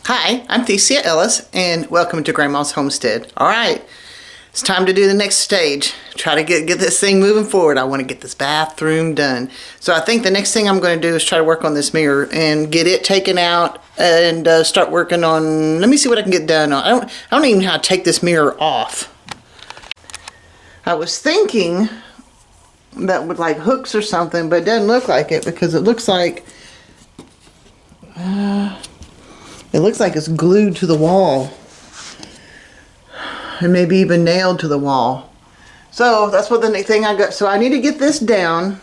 Hi, I'm Thecia Ellis, and welcome to Grandma's Homestead. All right, it's time to do the next stage. Try to get this thing moving forward. I want to get this bathroom done. So I think the next thing I'm going to do is try to work on this mirror and get it taken out and start working on. Let me see what I can get done. I don't even know how to take this mirror off. I was thinking that with like hooks or something, but it doesn't look like it because it looks like it's glued to the wall and maybe even nailed to the wall. So that's what the next thing I got. So I need to get this down.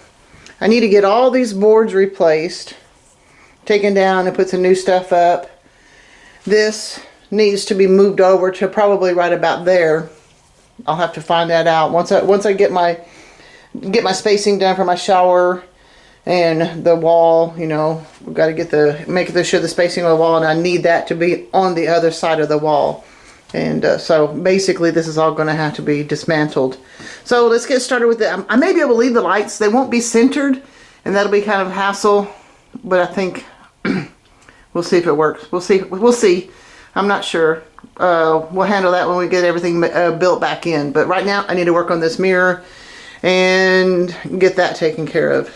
I need to get all these boards replaced, taken down, and put some new stuff up. This needs to be moved over to probably right about there. I'll have to find that out once I get my spacing done for my shower and the wall. You know, we've got to make sure the spacing of the wall, and I need that to be on the other side of the wall. And so basically this is all going to have to be dismantled. So let's get started with it. I may be able to leave the lights. They won't be centered, and that'll be kind of a hassle, but I think we'll see if it works. We'll see. I'm not sure. We'll handle that when we get everything built back in. But right now I need to work on this mirror and get that taken care of.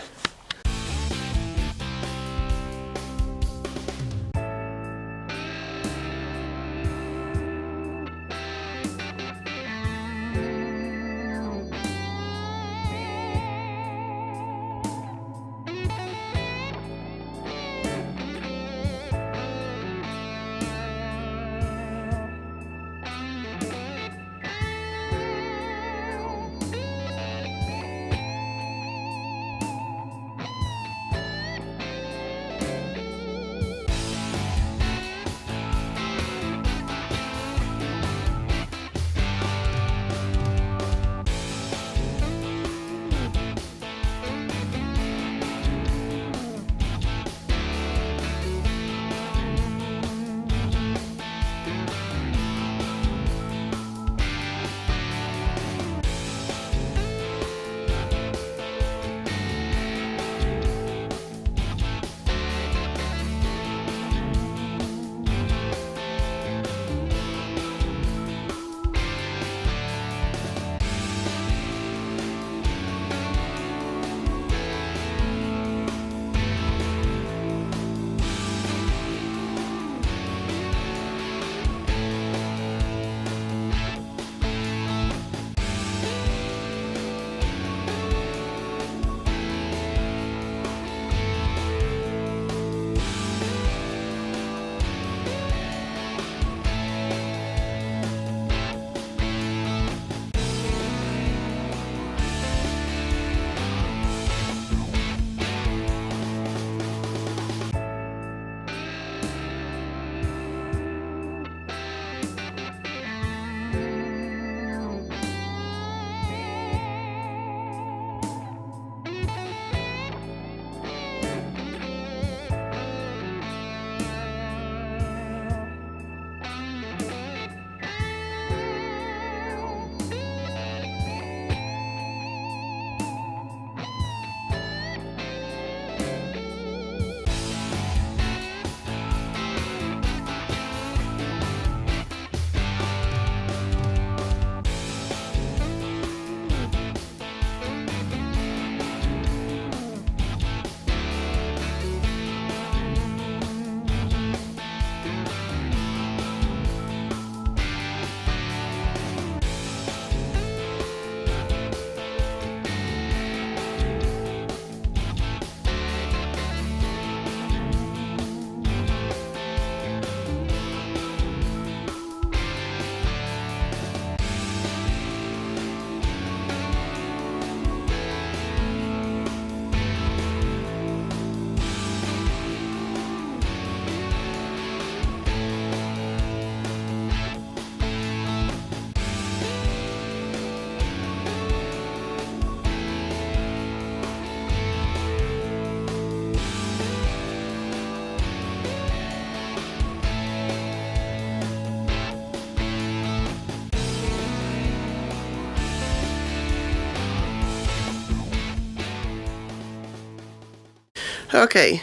Okay.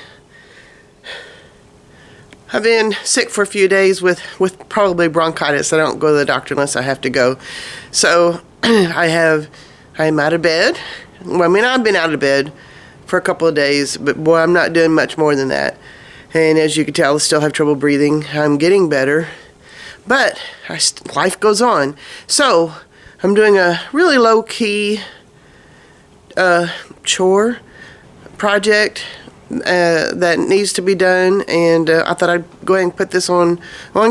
I've been sick for a few days with probably bronchitis. I don't go to the doctor unless I have to go. So I am out of bed. Well, I mean, I've been out of bed for a couple of days, but boy, I'm not doing much more than that. And as you can tell, I still have trouble breathing. I'm getting better, but life goes on. So I'm doing a really low-key chore project that needs to be done, and I thought I'd go ahead and put this on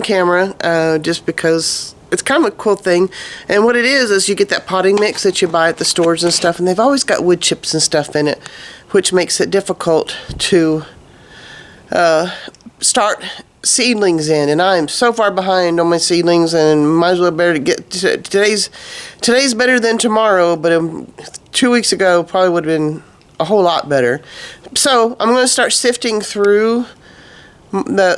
camera just because it's kind of a cool thing. And what it is you get that potting mix that you buy at the stores and stuff, and they've always got wood chips and stuff in it, which makes it difficult to start seedlings in. And I'm so far behind on my seedlings, and might as well better to get today's better than tomorrow, but 2 weeks ago probably would have been a whole lot better. So I'm going to start sifting through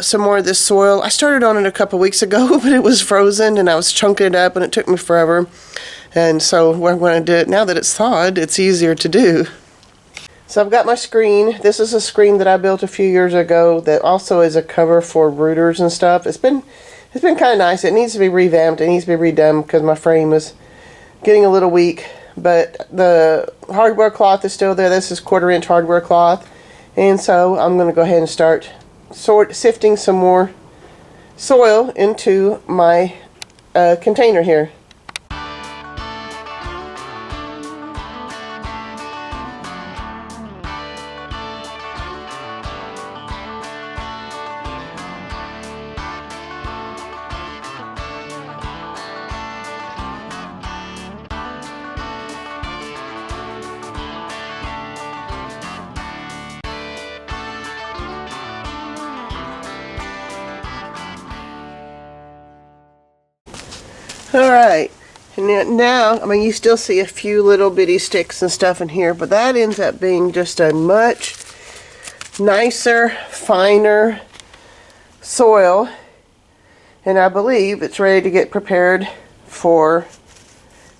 some more of this soil. I started on it a couple weeks ago, but it was frozen and I was chunking it up and it took me forever. And so we're going to do it now that it's thawed. It's easier to do. So I've got my screen. This is a screen that I built a few years ago that also is a cover for rooters and stuff. It's been kind of nice. It needs to be revamped. It needs to be redone because my frame is getting a little weak. But the hardware cloth is still there. This is 1/4 inch hardware cloth. And so I'm going to go ahead and start sifting some more soil into my container here. Alright, and now, I mean, you still see a few little bitty sticks and stuff in here, but that ends up being just a much nicer, finer soil, and I believe it's ready to get prepared for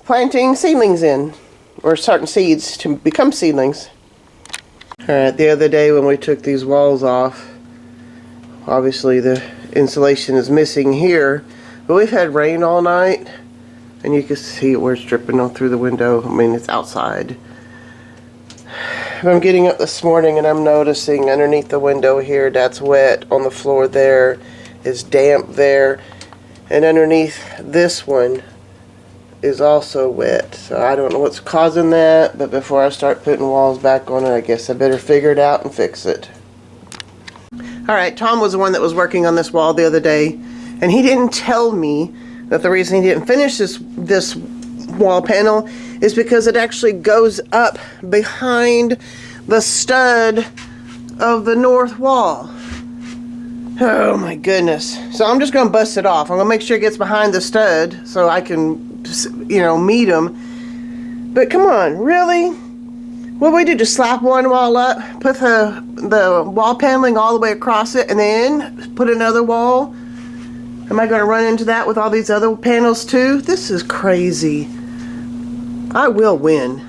planting seedlings in, or starting seeds to become seedlings. Alright, the other day when we took these walls off, obviously the insulation is missing here. But we've had rain all night, and you can see it where it's dripping all through the window. I mean, it's outside. I'm getting up this morning and I'm noticing underneath the window here, that's wet. On the floor there is damp there. And underneath this one is also wet. So I don't know what's causing that, but before I start putting walls back on it, I guess I better figure it out and fix it. Alright, Tom was the one that was working on this wall the other day. And he didn't tell me that the reason he didn't finish this wall panel is because it actually goes up behind the stud of the north wall. Oh my goodness. So I'm just going to bust it off. I'm going to make sure it gets behind the stud so I can, you know, meet him. But come on, really? What do we do? Just slap one wall up, put the wall paneling all the way across it, and then put another wall? Am I going to run into that with all these other panels too? This is crazy. I will win.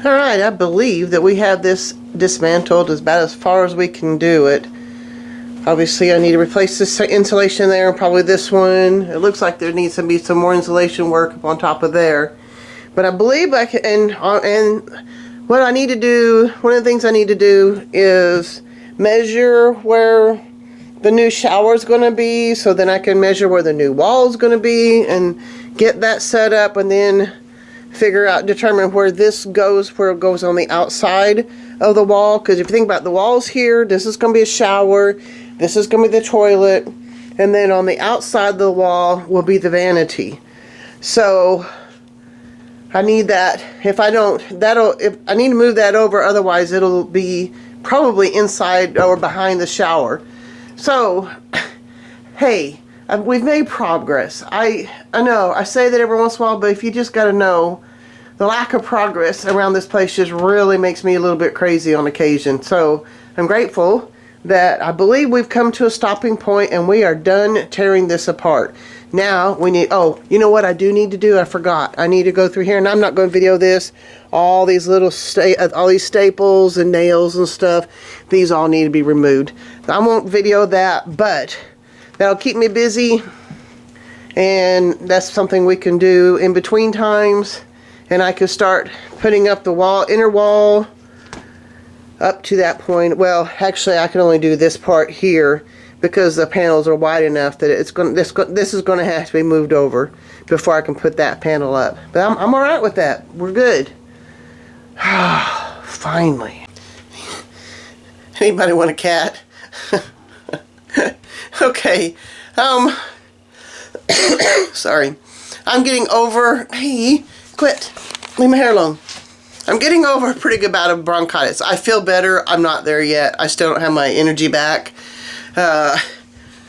Alright, I believe that we have this dismantled about as far as we can do it. Obviously I need to replace this insulation there, probably this one. It looks like there needs to be some more insulation work up on top of there. But I believe I can, and what I need to do, one of the things I need to do is measure where the new shower is going to be, so then I can measure where the new wall is going to be and get that set up, and then determine where this goes, where it goes on the outside of the wall. Because if you think about the walls here, this is going to be a shower, this is going to be the toilet, and then on the outside of the wall will be the vanity. So I need that. If I need to move that over, otherwise it'll be probably inside or behind the shower. So, hey, we've made progress. I know, I say that every once in a while, but if you just got to know, the lack of progress around this place just really makes me a little bit crazy on occasion. So, I'm grateful that I believe we've come to a stopping point and we are done tearing this apart. Now, we need, oh, you know what I do need to do? I forgot. I need to go through here, and I'm not going to video this. All these little, all these staples and nails and stuff, these all need to be removed. I won't video that, but that'll keep me busy, and that's something we can do in between times. And I can start putting up the wall, inner wall, up to that point. Well, actually, I can only do this part here because the panels are wide enough that this is going to have to be moved over before I can put that panel up. But I'm all right with that. We're good. Finally. Anybody want a cat? Okay. Sorry. I'm getting over. Hey, quit. Leave my hair alone. I'm getting over a pretty good bout of bronchitis. I feel better. I'm not there yet. I still don't have my energy back.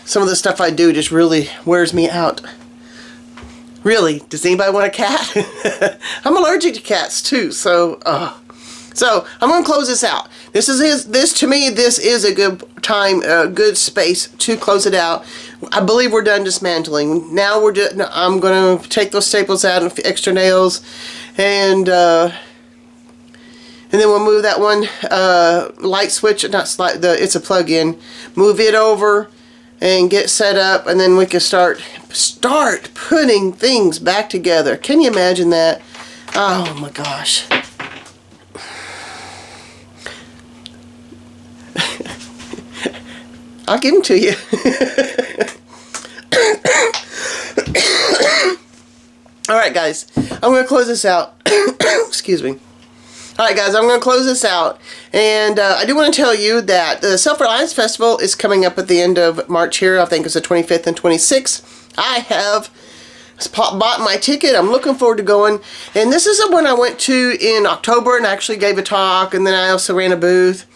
Some of the stuff I do just really wears me out. Really, does anybody want a cat? I'm allergic to cats too, so I'm gonna close this out. This to me is a good time, good space to close it out. I believe we're done dismantling. Now I'm gonna take those staples out and extra nails, and then we'll move that one light switch. It's a plug-in. Move it over and get set up, and then we can start putting things back together. Can you imagine that? Oh my gosh. I'll give them to you. Alright guys, I'm going to close this out. Excuse me. Alright guys, I'm going to close this out, and I do want to tell you that the Self-Reliance Festival is coming up at the end of March here. I think it's the 25th and 26th. I have bought my ticket. I'm looking forward to going, and this is the one I went to in October and actually gave a talk, and then I also ran a booth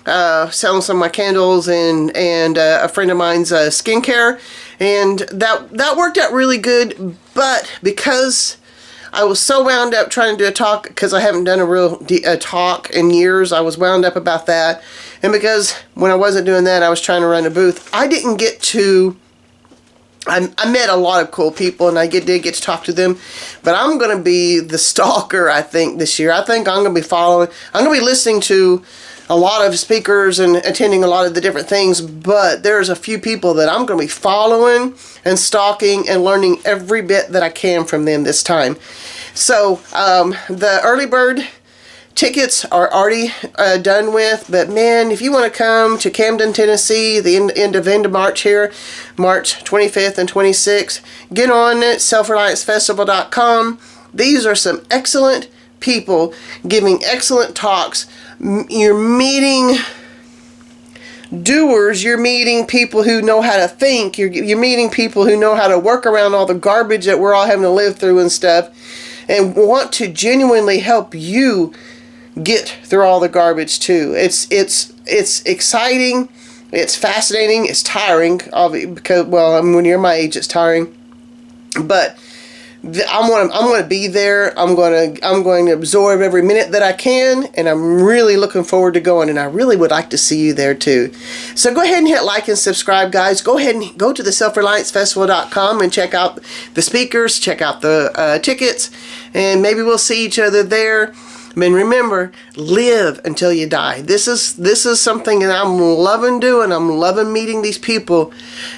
selling some of my candles and a friend of mine's skincare, and that worked out really good. But because I was so wound up trying to do a talk, because I haven't done a real talk in years, I was wound up about that. And because when I wasn't doing that, I was trying to run a booth, I didn't get to, I met a lot of cool people, and I did get to talk to them. But I'm going to be the stalker, I think, this year. I think I'm going to be I'm going to be listening to a lot of speakers and attending a lot of the different things, but there's a few people that I'm going to be following and stalking and learning every bit that I can from them this time. So the early bird tickets are already done with, but man, if you want to come to Camden, Tennessee, the end of March here, March 25th and 26th, get on it, selfreliancefestival.com. These are some excellent people giving excellent talks. You're meeting doers, you're meeting people who know how to think, you're meeting people who know how to work around all the garbage that we're all having to live through and stuff, and want to genuinely help you get through all the garbage too. It's exciting, it's fascinating, it's tiring, because, well, I mean, when you're my age, it's tiring, but I'm going to be there. I'm going to absorb every minute that I can, and I'm really looking forward to going, and I really would like to see you there too. So go ahead and hit like and subscribe, guys. Go ahead and go to the selfreliancefestival.com and check out the speakers, check out the tickets, and maybe we'll see each other there. I mean, remember, live until you die. This is something that I'm loving doing. I'm loving meeting these people,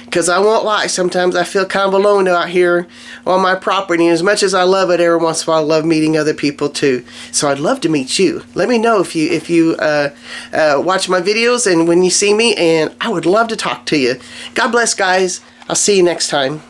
because I won't lie, sometimes I feel kind of alone out here on my property. And as much as I love it, every once in a while I love meeting other people too. So I'd love to meet you. Let me know if you watch my videos and when you see me, and I would love to talk to you. God bless, guys. I'll see you next time.